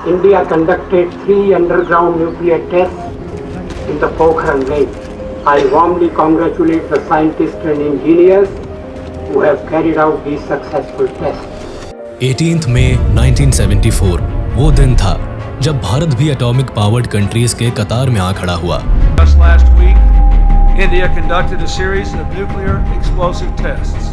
India conducted 3 underground nuclear tests in the Pokhran Lake. I warmly congratulate the scientists and engineers who have carried out these successful tests. 18 मई 1974 वो दिन था जब भारत भी atomic powered countries के कतार में आ खड़ा हुआ। Just last week, India conducted a series of nuclear explosive tests.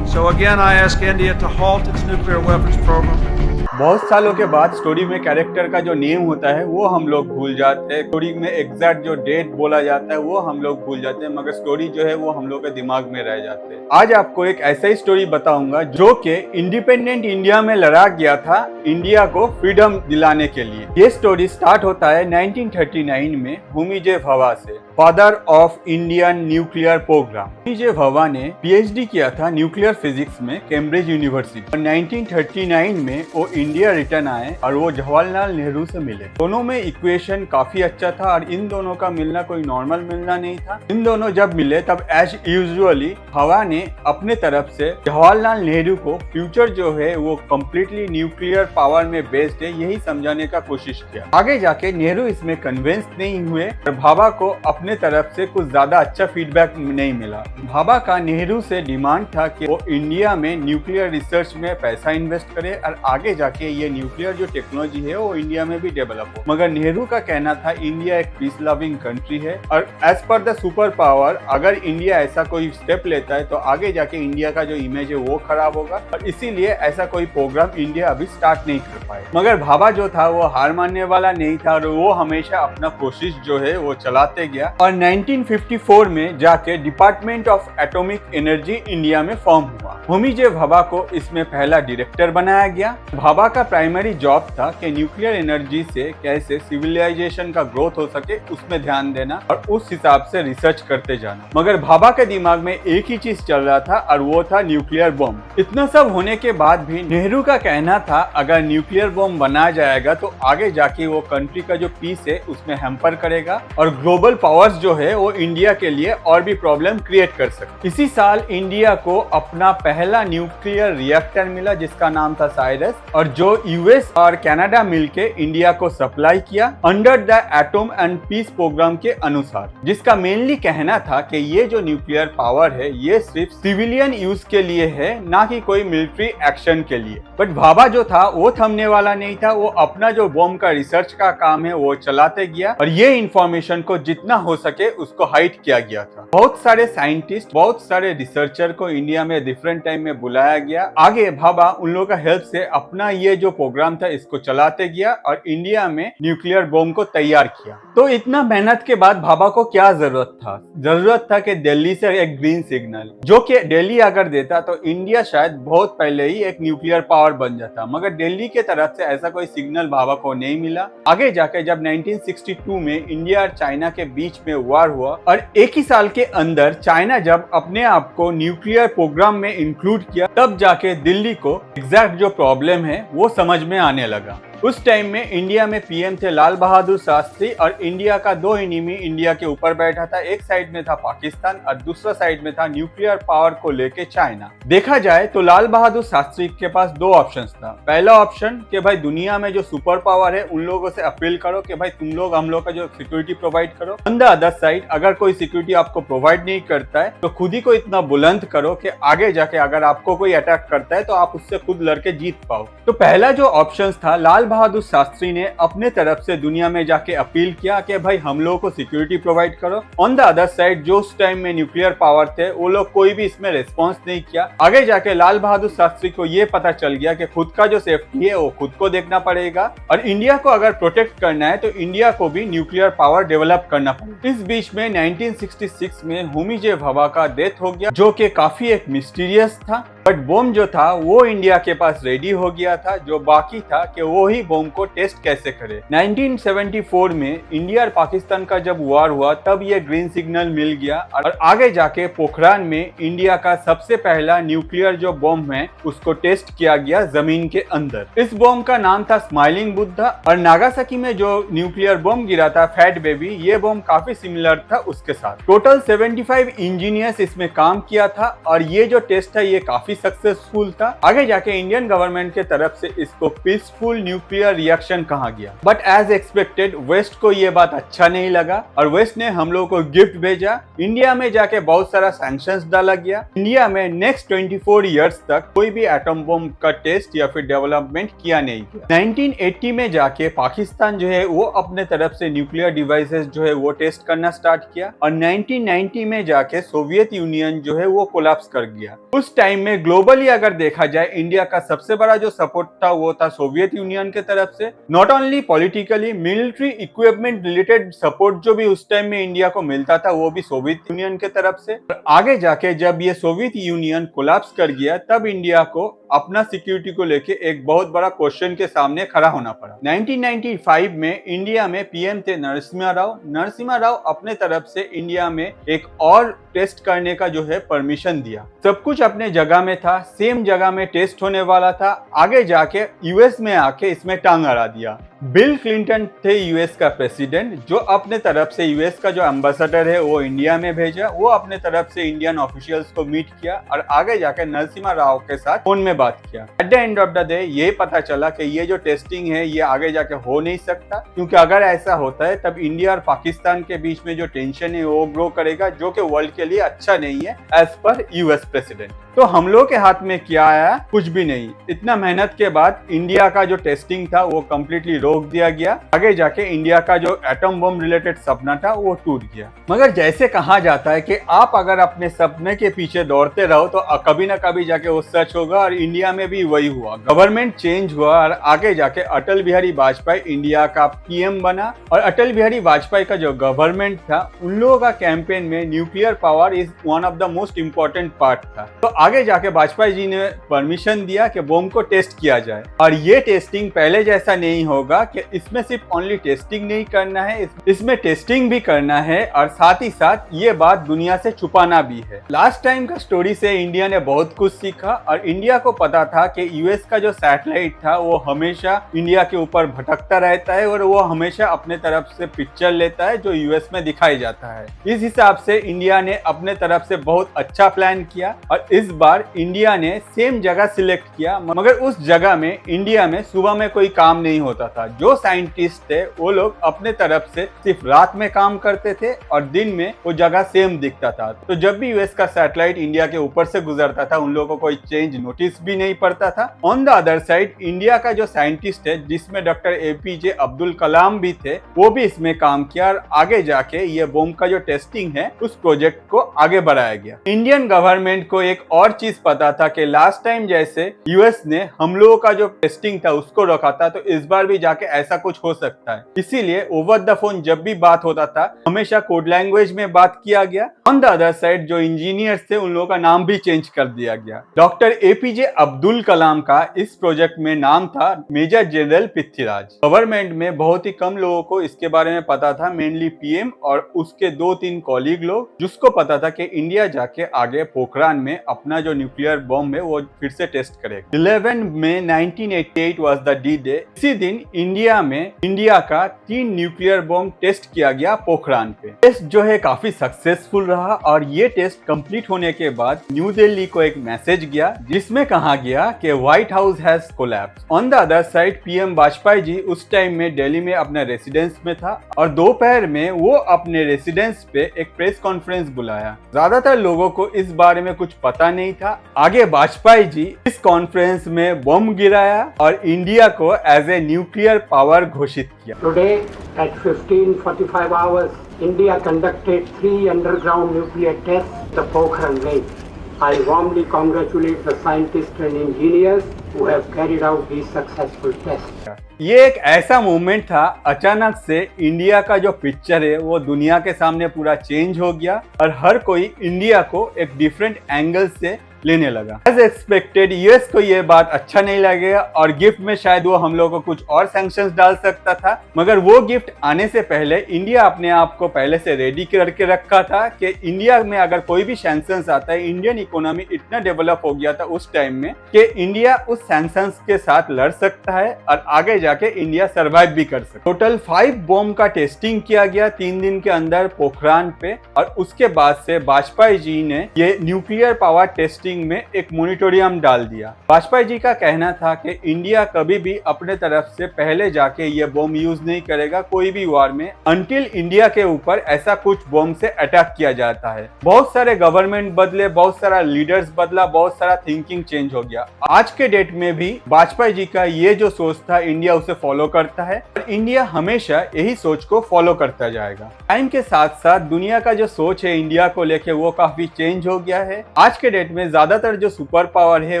So again, I ask India to halt its nuclear weapons program. बहुत सालों के बाद स्टोरी में कैरेक्टर का जो नेम होता है वो हम लोग भूल जाते हैं, स्टोरी में एग्जैक्ट जो डेट बोला जाता है वो हम लोग भूल जाते हैं, मगर स्टोरी जो है वो हम लोग के दिमाग में रह जाते हैं। आज आपको एक ऐसा ही स्टोरी बताऊंगा जो कि इंडिपेंडेंट इंडिया में लड़ा गया था इंडिया को फ्रीडम दिलाने के लिए। ये स्टोरी स्टार्ट होता है 1939 में होमी जे भाभा से, father of Indian nuclear program. Homi J Bhabha ने पीएचडी किया था न्यूक्लियर फिजिक्स में कैम्ब्रिज यूनिवर्सिटी। 1939 में वो इंडिया रिटर्न आए और वो जवाहरलाल नेहरू से मिले। दोनों में इक्वेशन काफी अच्छा था और इन दोनों का मिलना कोई नॉर्मल मिलना नहीं था। इन दोनों जब मिले तब एज यूजुअली भाभा ने अपने तरफ से जवाहरलाल नेहरू को फ्यूचर जो है वो कम्प्लीटली न्यूक्लियर पावर में बेस्ड है यही समझाने का कोशिश किया। आगे जाके नेहरू इसमें कन्विंस नहीं हुए और भाभा को अपने तरफ से कुछ ज्यादा अच्छा फीडबैक नहीं मिला। भाभा का नेहरू से डिमांड था कि वो इंडिया में न्यूक्लियर रिसर्च में पैसा इन्वेस्ट करे और आगे जाके ये न्यूक्लियर जो टेक्नोलॉजी है वो इंडिया में भी डेवलप हो। मगर नेहरू का कहना था इंडिया एक पीस लविंग कंट्री है और as per the super power अगर इंडिया ऐसा कोई स्टेप लेता है तो आगे जाके इंडिया का जो इमेज है वो खराब होगा और इसीलिए ऐसा कोई प्रोग्राम इंडिया अभी स्टार्ट नहीं कर पाए। मगर भाभा जो था वो हार मानने वाला नहीं था और वो हमेशा अपना कोशिश जो है वो चलाते गया और 1954 में जाके department of atomic energy India में फॉर्म हुआ। होमी जे भाभा को इसमें पहला डायरेक्टर बनाया गया। भाभा का प्राइमरी जॉब था कि न्यूक्लियर एनर्जी से कैसे सिविलाइजेशन का ग्रोथ हो सके उसमें ध्यान देना और उस हिसाब से रिसर्च करते जाना। मगर भाभा के दिमाग में एक ही चीज चल रहा था और वो था न्यूक्लियर बॉम्ब। इतना सब होने के बाद भी नेहरू का कहना था अगर न्यूक्लियर बॉम्ब बनाया जाएगा तो आगे जाके वो कंट्री का जो पीस है उसमें हैम्पर करेगा और ग्लोबल पावर्स जो है वो इंडिया के लिए और भी प्रॉब्लम क्रिएट कर सकते। इसी साल इंडिया को अपना पहला न्यूक्लियर रिएक्टर मिला जिसका नाम था साइरस और जो यूएस और कनाडा मिलके इंडिया को सप्लाई किया under the atom and peace programme के अनुसार, जिसका मेनली कहना था कि ये जो न्यूक्लियर पावर है ये सिर्फ सिविलियन यूज के लिए है ना कि कोई मिलिट्री एक्शन के लिए। बट भाभा जो था वो थमने वाला नहीं था, वो अपना जो बॉम्ब का रिसर्च का काम है वो चलाते गया और ये इंफॉर्मेशन को जितना हो सके उसको हाइड किया गया था। बहुत सारे साइंटिस्ट बहुत सारे रिसर्चर को इंडिया में डिफरेंट टाइम में बुलाया गया। आगे भाभा उन लोगों का हेल्प से अपना ये जो प्रोग्राम था इसको चलाते गया और इंडिया में न्यूक्लियर बॉम्ब को तैयार किया। तो इतना मेहनत के बाद भाभा को क्या जरूरत था? जरूरत था कि दिल्ली से एक ग्रीन सिग्नल, जो कि दिल्ली अगर देता तो इंडिया शायद बहुत पहले ही एक न्यूक्लियर पावर बन जाता। मगर दिल्ली के तरफ से ऐसा कोई सिग्नल भाभा को नहीं मिला। आगे जाके जब 1962 में इंडिया और चाइना के बीच में वार हुआ और एक ही साल के अंदर चाइना जब अपने आप को न्यूक्लियर प्रोग्राम में इंक्लूड किया तब जाके दिल्ली को एग्जैक्ट जो प्रॉब्लम है वो समझ में आने लगा। उस टाइम में इंडिया में पीएम थे लाल बहादुर शास्त्री और इंडिया का दो एनिमी इंडिया के ऊपर बैठा था। एक साइड में था पाकिस्तान और दूसरा साइड में था न्यूक्लियर पावर को लेके चाइना। देखा जाए तो लाल बहादुर शास्त्री के पास दो ऑप्शंस था। पहला ऑप्शन कि भाई दुनिया में जो सुपर पावर है उन लोगों से अपील करो कि भाई तुम लोग हम लोग का जो सिक्योरिटी प्रोवाइड करो। ऑन द अदर साइड अगर कोई सिक्योरिटी आपको प्रोवाइड नहीं करता है तो खुद ही को इतना बुलंद करो कि आगे जाके अगर आपको कोई अटैक करता है तो आप उससे खुद लड़के जीत पाओ। तो पहला जो ऑप्शन था लाल बहादुर शास्त्री ने अपने तरफ से दुनिया में जाके अपील किया कि भाई हम लोगों को सिक्योरिटी प्रोवाइड करो। ऑन द अदर साइड जो उस टाइम में न्यूक्लियर पावर थे वो लोग कोई भी इसमें रिस्पॉन्स नहीं किया। आगे जाके लाल बहादुर शास्त्री को ये पता चल गया कि खुद का जो सेफ्टी है वो खुद को देखना पड़ेगा और इंडिया को अगर प्रोटेक्ट करना है तो इंडिया को भी न्यूक्लियर पावर डेवलप करना पड़ेगा। इस बीच में 1966 में होमी जे भाभा का डेथ हो गया जो कि काफी एक मिस्टीरियस था। बट बॉम्ब जो था वो इंडिया के पास रेडी हो गया था। जो बाकी था कि वो ही बॉम्ब को टेस्ट कैसे करे। 1974 में इंडिया और पाकिस्तान का जब वार हुआ तब ये ग्रीन सिग्नल मिल गया और आगे जाके पोखरान में इंडिया का सबसे पहला न्यूक्लियर जो बॉम्ब है उसको टेस्ट किया गया जमीन के अंदर। इस बॉम्ब का नाम था स्माइलिंग बुद्धा और नागासाकी में जो न्यूक्लियर बॉम्ब गिरा था फैट बेबी, ये बॉम्ब काफी सिमिलर था उसके साथ। टोटल 75 इंजीनियर्स इसमें काम किया था और ये जो टेस्ट है ये काफी काफी सक्सेसफुल था। आगे जाके इंडियन गवर्नमेंट के तरफ से इसको पीसफुल न्यूक्लियर रिएक्शन कहा गया, बट एज एक्सपेक्टेड वेस्ट को ये बात अच्छा नहीं लगा और वेस्ट ने हम लोगों को गिफ्ट भेजा। इंडिया में जाके बहुत सारा सैंक्शंस डाला गया। इंडिया में नेक्स्ट 24 इयर्स तक कोई भी एटम बम का टेस्ट या फिर डेवलपमेंट किया नहीं गया। 1980 में जाके पाकिस्तान जो है वो अपने तरफ से न्यूक्लियर डिवाइसेस जो है वो टेस्ट करना स्टार्ट किया और 1990 में जाके सोवियत यूनियन जो है वो कोलैप्स कर गया। उस टाइम में ग्लोबली अगर देखा जाए इंडिया का सबसे बड़ा जो सपोर्ट था वो था सोवियत यूनियन के तरफ से। Not only politically, military equipment related support जो भी उस टाइम में इंडिया को मिलता था वो भी सोवियत यूनियन के तरफ से। आगे जाके जब ये सोवियत यूनियन कोलैप्स कर गया तब इंडिया को अपना सिक्योरिटी को लेके एक बहुत बड़ा क्वेश्चन के सामने खड़ा होना पड़ा। 1995 में इंडिया में पीएम थे नरसिम्हा राव। नरसिम्हा राव अपने तरफ से इंडिया में एक और टेस्ट करने का जो है परमिशन दिया। सब कुछ अपने जगह में था, सेम जगह में टेस्ट होने वाला था। आगे जाके यूएस में आके इसमें टांग अड़ा दिया। बिल क्लिंटन थे यूएस का प्रेसिडेंट, जो अपने तरफ से यूएस का जो एम्बेसडर है वो इंडिया में भेजा। वो अपने तरफ से इंडियन ऑफिशियल्स को मीट किया और आगे जाकर नरसिम्हा राव के साथ फोन में बात किया। At the end of the day ये पता चला कि ये जो टेस्टिंग है ये आगे जाके हो नहीं सकता, क्योंकि अगर ऐसा होता है तब इंडिया और पाकिस्तान के बीच में जो टेंशन है वो ग्रो करेगा, जो कि वर्ल्ड के लिए अच्छा नहीं है एज पर यूएस प्रेसिडेंट। तो हम लोग के हाथ में क्या आया? कुछ भी नहीं। इतना मेहनत के बाद इंडिया का जो टेस्टिंग था वो कम्प्लीटली रोक दिया गया। आगे जाके इंडिया का जो एटम बम रिलेटेड सपना था वो टूट गया। मगर जैसे कहा जाता है कि आप अगर अपने सपने के पीछे दौड़ते रहो तो कभी ना कभी जाके वो सच होगा, और इंडिया में भी वही हुआ। गवर्नमेंट चेंज हुआ और आगे जाके अटल बिहारी वाजपेयी इंडिया का पीएम बना। और अटल बिहारी वाजपेयी का जो गवर्नमेंट था उन लोगों का कैंपेन में nuclear power is one of the most important part था। तो आगे जाके वाजपेयी जी ने परमिशन दिया कि बम को टेस्ट किया जाए। और ये टेस्टिंग पहले जैसा नहीं होगा कि इसमें सिर्फ ओनली टेस्टिंग नहीं करना है, इसमें टेस्टिंग भी करना है और साथ ही साथ ये बात दुनिया से छुपाना भी है। लास्ट टाइम का स्टोरी से इंडिया ने बहुत कुछ सीखा और इंडिया को पता था कि यूएस का जो सैटेलाइट था वो हमेशा इंडिया के ऊपर भटकता रहता है और वो हमेशा अपने तरफ से पिक्चर लेता है जो यूएस में दिखाई जाता है। इस हिसाब से इंडिया ने अपने तरफ से बहुत अच्छा प्लान किया और इस बार इंडिया ने सेम जगह सिलेक्ट किया। मगर उस जगह में इंडिया में सुबह में कोई काम नहीं होता था। जो साइंटिस्ट थे वो लोग अपने तरफ से सिर्फ रात में काम करते थे और दिन में वो जगह सेम दिखता था। तो जब भी यूएस का सैटेलाइट इंडिया के ऊपर से गुजरता था उन लोगों को कोई चेंज नोटिस भी नहीं पड़ता था। On the other side India का जो साइंटिस्ट है जिसमें डॉक्टर एपीजे अब्दुल कलाम भी थे वो भी इसमें काम किया और आगे जाके ये बम का जो टेस्टिंग है उस प्रोजेक्ट को आगे बढ़ाया गया। इंडियन गवर्नमेंट को एक और चीज पता था कि लास्ट टाइम जैसे यूएस ने हम लोगों का जो टेस्टिंग था उसको रोका था तो इस बार भी जाके ऐसा कुछ हो सकता है। इसीलिए ओवर द फोन जब भी बात होता था हमेशा कोड लैंग्वेज में बात किया गया। ऑन द अदर साइड जो इंजीनियर्स थे उन लोगों का नाम भी चेंज कर दिया गया। डॉक्टर एपीजे अब्दुल कलाम का इस प्रोजेक्ट में नाम था मेजर जनरल पृथ्वीराज। गवर्नमेंट में बहुत ही कम लोगों को इसके बारे में पता था, मेनली पीएम और उसके 2-3 कॉलीग लोग, जिसको पता था कि इंडिया जाके आगे पोखरान में अपना जो न्यूक्लियर बम है वो फिर से टेस्ट करेगा। 11 मई 1988 वाज द डी डे। इसी दिन इंडिया में इंडिया का 3 न्यूक्लियर बम टेस्ट किया गया पोखरान पे। टेस्ट जो है काफी सक्सेसफुल रहा और ये टेस्ट कंप्लीट होने के बाद न्यू दिल्ली को एक मैसेज गया जिसमें कहा गया कि white house has collapse. On the other side PM Vajpayee ji उस टाइम में दिल्ली में अपने रेसिडेंस में था और दोपहर में वो अपने रेसिडेंस पे एक प्रेस कॉन्फ्रेंस बुलाया। ज्यादातर लोगों को इस बारे में कुछ पता नहीं था। आगे वाजपेयी जी इस कॉन्फ्रेंस में बम गिराया और इंडिया को एज ए न्यूक्लियर पावर घोषित किया। Today at 15:45 hours, India conducted 3 underground nuclear tests at the Pokhran Lake. I warmly congratulate the scientists and engineers who have carried out these successful tests. ये एक ऐसा movement था, अचानक से India का जो पिक्चर है वो दुनिया के सामने पूरा चेंज हो गया और हर कोई इंडिया को एक डिफरेंट एंगल से लेने लगा। एज एक्सपेक्टेड यूएस को ये बात अच्छा नहीं लगेगा और गिफ्ट में शायद वो हम लोगों को कुछ और सैंक्शंस डाल सकता था, मगर वो गिफ्ट आने से पहले इंडिया अपने आप को पहले से रेडी करके रखा था कि इंडिया में अगर कोई भी सैंक्शंस आता है, इंडियन इकोनॉमी इतना डेवलप हो गया था उस टाइम में कि इंडिया उस सैंक्शंस के साथ लड़ सकता है और आगे जाके इंडिया सरवाइव भी कर सके। टोटल 5 बॉम्ब का टेस्टिंग किया गया 3 दिन के अंदर पोखरान पे, और उसके बाद से वाजपेयी जी ने ये न्यूक्लियर पावर टेस्टिंग में एक मोनिटोरियम डाल दिया। वाजपेयी जी का कहना था कि इंडिया कभी भी अपने तरफ से पहले जाके ये बॉम्ब यूज नहीं करेगा कोई भी वार में, अनटिल इंडिया के ऊपर ऐसा कुछ बॉम्ब से अटैक किया जाता है। बहुत सारे गवर्नमेंट बदले, बहुत सारा लीडर्स बदला, बहुत सारा थिंकिंग चेंज हो गया। आज के डेट में भी वाजपेयी जी का ये जो सोच था इंडिया उसे फॉलो करता है, और इंडिया हमेशा यही सोच को फॉलो करता जाएगा। टाइम के साथ साथ दुनिया का जो सोच है इंडिया को लेके वो काफी चेंज हो गया है। आज के डेट में ज्यादातर जो सुपर पावर है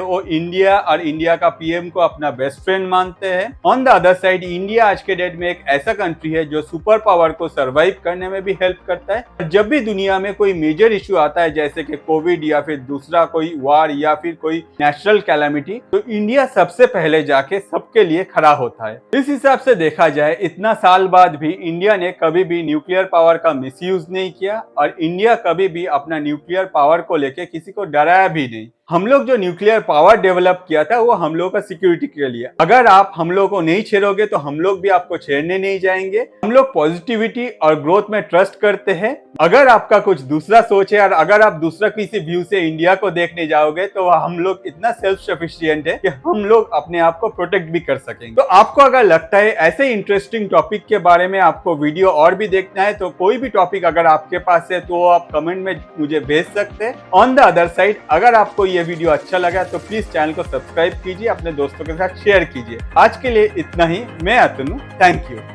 वो इंडिया और इंडिया का पीएम को अपना बेस्ट फ्रेंड मानते हैं। On the other side India आज के डेट में एक ऐसा कंट्री है जो सुपर पावर को सर्वाइव करने में भी हेल्प करता है। जब भी दुनिया में कोई मेजर इश्यू आता है जैसे कि कोविड या फिर दूसरा कोई वार या फिर कोई नेचुरल कैलामिटी, तो इंडिया सबसे पहले जाके सबके लिए खड़ा होता है। इस हिसाब से देखा जाए इतना साल बाद भी इंडिया ने कभी भी न्यूक्लियर पावर का मिसयूज नहीं किया, और इंडिया कभी भी अपना न्यूक्लियर पावर को लेके किसी को डराया भी नहीं। हम लोग जो न्यूक्लियर पावर डेवलप किया था वो हम लोग का सिक्योरिटी के लिए। अगर आप हम लोग को नहीं छेड़ोगे तो हम लोग भी आपको छेड़ने नहीं जाएंगे। हम लोग पॉजिटिविटी और ग्रोथ में ट्रस्ट करते हैं। अगर आपका कुछ दूसरा सोच है और अगर आप दूसरा किसी व्यू से इंडिया को देखने जाओगे तो हम लोग इतना सेल्फ सफिशिएंट है कि हम लोग अपने आप को प्रोटेक्ट भी कर सकेंगे। तो आपको अगर लगता है ऐसे इंटरेस्टिंग टॉपिक के बारे में आपको वीडियो और भी देखना है तो कोई भी टॉपिक अगर आपके पास है तो आप कमेंट में मुझे भेज सकते हैं। ऑन द अदर साइड अगर आपको ये वीडियो अच्छा लगा तो प्लीज चैनल को सब्सक्राइब कीजिए, अपने दोस्तों के साथ शेयर कीजिए। आज के लिए इतना ही। मैं अतनु, थैंक यू।